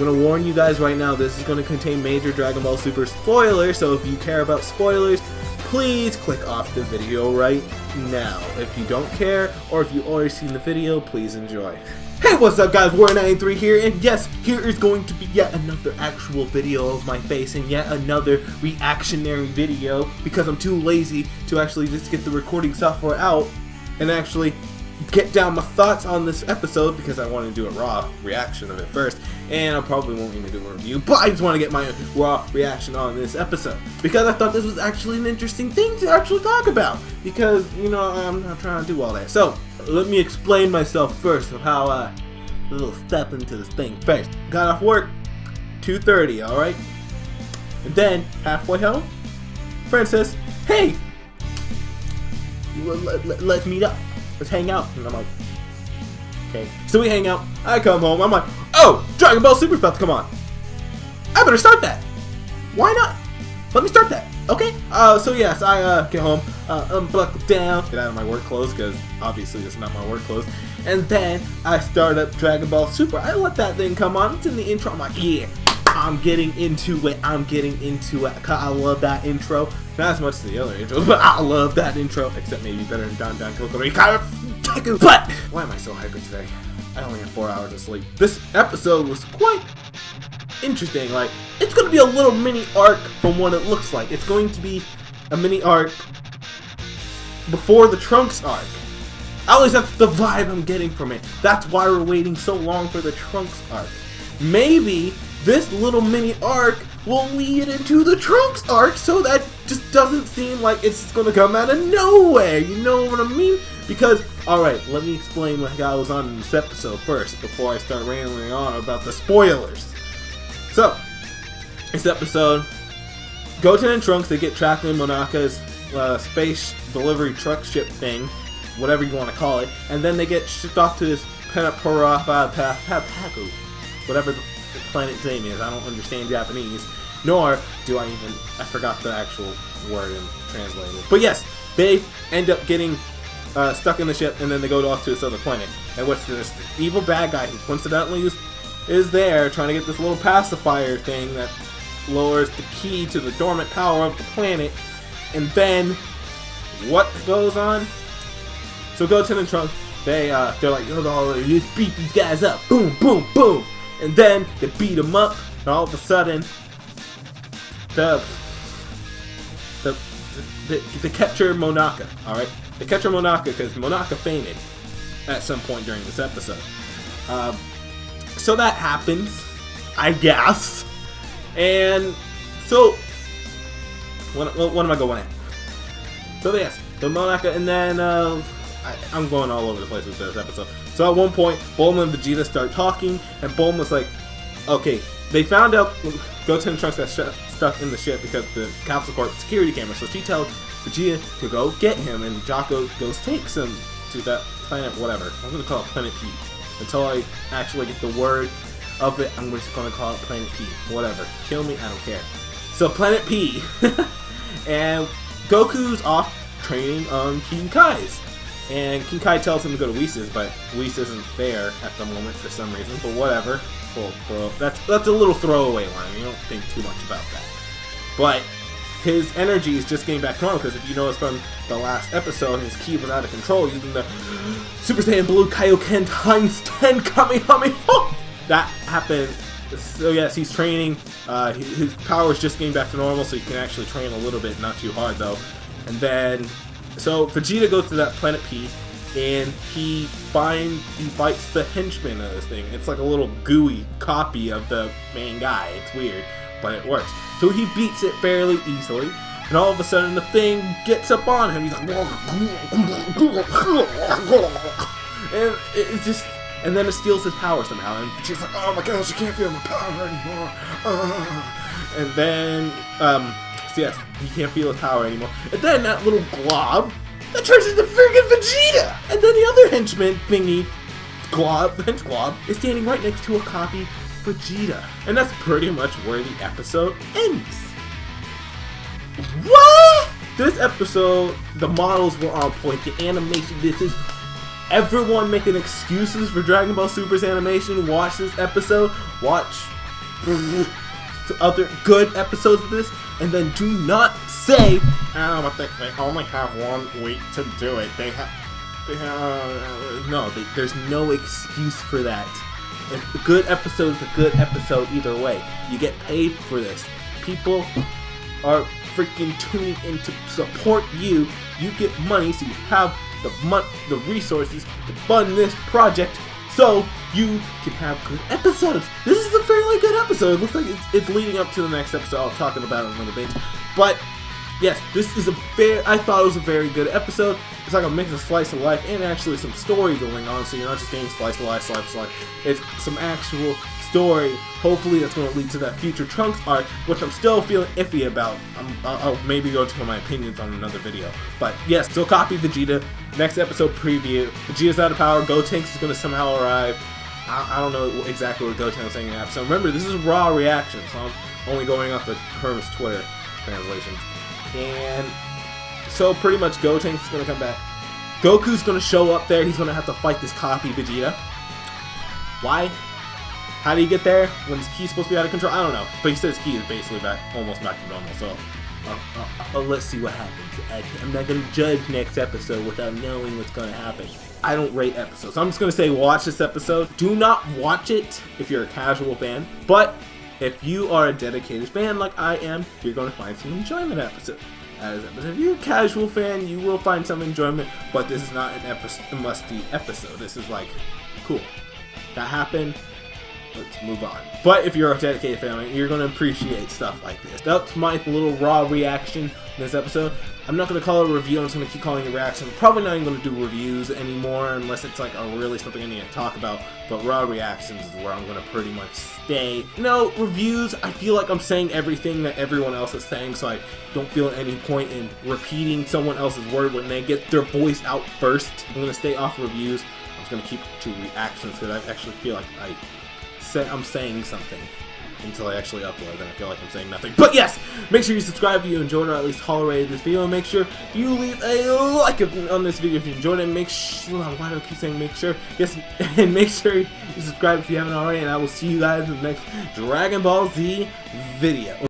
going to warn you guys right now, this is going to contain major Dragon Ball Super spoilers, so if you care about spoilers, please click off the video right now. If you don't care, or if you've already seen the video, please enjoy. Hey, what's up guys, Warrior93 here, and yes, here is going to be yet another actual video of my face, and yet another reactionary video, because I'm too lazy to actually just get the recording software out, and actually get down my thoughts on this episode, because I want to do a raw reaction of it first, and I probably won't even do a review, but I just want to get my raw reaction on this episode, because I thought this was actually an interesting thing to actually talk about, because, you know, I'm not trying to do all that. So, let me explain myself first of how a little step into this thing first. Got off work, 2:30, alright? And then, halfway home, friend says, hey, let's meet up. Let's hang out. And I'm like, okay. So we hang out. I come home. I'm like, oh, Dragon Ball Super's about to come on. I better start that. Why not? Let me start that. Okay. So yes, I get home, unbuckle down, get out of my work clothes because obviously it's not my work clothes, and then I start up Dragon Ball Super. I let that thing come on. It's in the intro. I'm like, yeah, I'm getting into it. I'm getting into it. I love that intro. Not as much as the other intros, but I love that intro. Except maybe better than Don Don Kokoro. But why am I so hyper today? I only have 4 hours of sleep. This episode was quite interesting. Like, it's going to be a little mini arc from what it looks like. It's going to be a mini arc before the Trunks arc. At least that's the vibe I'm getting from it. That's why we're waiting so long for the Trunks arc. Maybe this little mini arc will lead into the Trunks arc, so that just doesn't seem like it's gonna come out of nowhere, you know what I mean? Because, alright, let me explain what goes on in this episode first, before I start rambling on about the spoilers. So, this episode, Goten and Trunks, they get trapped in Monaka's space delivery truck ship thing, whatever you want to call it, and then they get shipped off to this Paku, whatever the planet's name is. I don't understand Japanese, nor do I forgot the actual word and translate it. But yes, they end up getting stuck in the ship, and then they go off to this other planet. And what's this evil bad guy who coincidentally is there trying to get this little pacifier thing that lowers the key to the dormant power of the planet. And then what goes on? So Goten and Trunks, they're like, oh, let's beat these guys up. Boom, boom, boom. And then they beat them up, and all of a sudden, the catcher Monaka, alright? They catcher Monaka because Monaka fainted at some point during this episode. So that happens, I guess. And so, what am I going at? So yes, the Monaka, and then I'm going all over the place with this episode. So at one point, Bulma and Vegeta start talking, and Bulma's like, okay, they found out Goten and Trunks got stuck in the ship because the Capsule Corp security camera, so she tells Vegeta to go get him, and Jocko goes takes him to that planet, whatever. I'm going to call it Planet P. Until I actually get the word of it, I'm just going to call it Planet P. Whatever. Kill me, I don't care. So Planet P, and Goku's off training on King Kai's. And King Kai tells him to go to Whis', but Whis isn't there at the moment for some reason, but whatever. Well, that's a little throwaway line, you don't think too much about that. But his energy is just getting back to normal, because if you notice from the last episode, his ki was out of control using the Super Saiyan Blue Kaioken times 10 Kamehameha! That happened. So yes, he's training. His power is just getting back to normal, so he can actually train a little bit, not too hard though. And then, so Vegeta goes to that Planet P, and he fights the henchman of this thing. It's like a little gooey copy of the main guy. It's weird, but it works. So he beats it fairly easily, and all of a sudden the thing gets up on him. He's like, and it's just, and then it steals his power somehow. And she's like, oh my gosh, I can't feel my power anymore. And then, so yes, he can't feel his power anymore. And then that little glob, that turns into freaking Vegeta! And then the other henchman thingy, hench glob, is standing right next to a copy Vegeta. And that's pretty much where the episode ends. What? This episode, the models were on point, the animation, this is everyone making excuses for Dragon Ball Super's animation. Watch this episode, watch other good episodes of this, and then do not say, oh, but they only have 1 week to do it. There's no excuse for that. A good episode is a good episode either way. You get paid for this. People are freaking tuning in to support you. You get money, so you have the resources to fund this project, so you can have good episodes. This is a fairly good episode. It looks like it's leading up to the next episode. I'll talk about it in a little bit. But yes, I thought it was a very good episode. It's like a mix of slice of life and actually some story going on, so you're not just getting slice of life. It's some actual story. Hopefully that's going to lead to that future Trunks arc, which I'm still feeling iffy about. I'll maybe go into my opinions on another video. But yes, still copy Vegeta. Next episode preview. Vegeta's out of power. Gotenks is going to somehow arrive. I don't know exactly what Gotenks is saying in the episode. Remember, this is raw reaction, so I'm only going off the Herm's Twitter translations. And so pretty much Gotenks is going to come back. Goku's going to show up there. He's going to have to fight this copy Vegeta. Why? How do you get there when his ki's supposed to be out of control? I don't know. But he said his ki is basically almost back to normal. So let's see what happens. I'm not going to judge next episode without knowing what's going to happen. I don't rate episodes. So I'm just going to say watch this episode. Do not watch it if you're a casual fan. But if you are a dedicated fan like I am, you're going to find some enjoyment episode. If you're a casual fan, you will find some enjoyment. But this is not a must-see episode. This is like, cool. That happened. Let's move on. But if you're a dedicated fan, you're going to appreciate stuff like this. That's my little raw reaction in this episode. I'm not going to call it a review. I'm just going to keep calling it a reaction. I'm probably not even going to do reviews anymore unless it's like really something I need to talk about. But raw reactions is where I'm going to pretty much stay. No, reviews, I feel like I'm saying everything that everyone else is saying, so I don't feel any point in repeating someone else's word when they get their voice out first. I'm going to stay off reviews. I'm just going to keep to reactions because I actually feel like I'm saying something until I actually upload, and I feel like I'm saying nothing. But yes, make sure you subscribe if you enjoyed or at least tolerated this video, and make sure you leave a like on this video if you enjoyed it. Make sure, why do I keep saying make sure? Yes, and make sure you subscribe if you haven't already, and I will see you guys in the next Dragon Ball Z video.